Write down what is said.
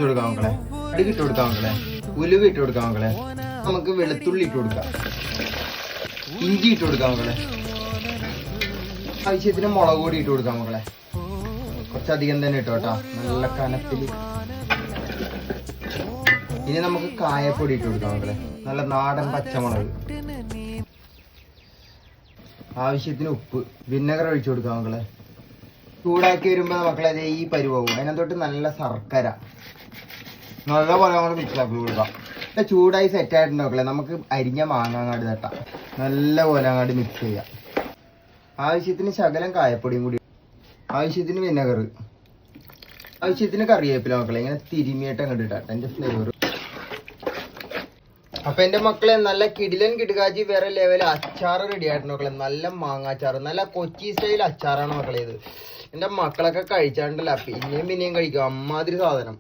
കൊടുക്കാം മക്കളെ, കടുക് ഇട്ട് കൊടുക്കാം മക്കളെ, ഉലുവ ഇട്ട് കൊടുക്കാം മക്കളെ, നമുക്ക് വെളുത്തുള്ളി ഇട്ട് കൊടുക്കാം, ഇഞ്ചി ഇട്ട് കൊടുക്കാം മക്കളെ, ആവശ്യത്തിന് മുളക് പൊടി ഇട്ട് കൊടുക്കാം മക്കളെ, കുറച്ചധികം തന്നെ ഇട്ടോ കേട്ടോ, നല്ല കനത്തിൽ. ഇനി നമുക്ക് കായപ്പൊടി ഇട്ട് കൊടുക്കാം മക്കളെ, നല്ല നാടൻ പച്ചമുളക്, ആവശ്യത്തിന് ഉപ്പ്, വിനെഗർ ഒഴിച്ചു കൊടുക്കാം മക്കളെ. ചൂടാക്കി വരുമ്പോൾ മക്കളെ അതേ ഈ പരുവാകും. അതിനകത്തോട്ട് നല്ല ശർക്കര നല്ല പോലെ നമ്മൾ മിക്സാക്കി കൊടുക്കാം. ചൂടായി സെറ്റായിട്ടുണ്ട് മക്കളെ. നമുക്ക് അരിഞ്ഞ മാങ്ങ അങ്ങാട് തട്ടാം, നല്ല പോലെ അങ്ങാട് മിക്സ് ചെയ്യാം. ആവശ്യത്തിന് ശകലം കായപ്പൊടിയും കൂടി, ആവശ്യത്തിന് വിനെഗർ, ആവശ്യത്തിന് കറിവേപ്പില മക്കളെ. ഇങ്ങനെ തിരുമിയിട്ട് അങ്ങോട്ട് ഇട്ടാട്ടെ എൻ്റെ ഫ്ലേവർ. അപ്പൊ എന്റെ മക്കളെ നല്ല കിടിലൻ കിടുകാച്ചി വേറെ ലെവൽ അച്ചാറ് റെഡി ആയിട്ടുണ്ട് മക്കളെ. നല്ല മാങ്ങാച്ചാറ്, നല്ല കൊച്ചി സ്റ്റൈൽ അച്ചാറാണ് മക്കളെ ഇത്. എന്റെ മക്കളൊക്കെ കഴിച്ചാണ്ടല്ല പിന്നെയും കഴിക്കും, അമ്മാതിരി സാധനം.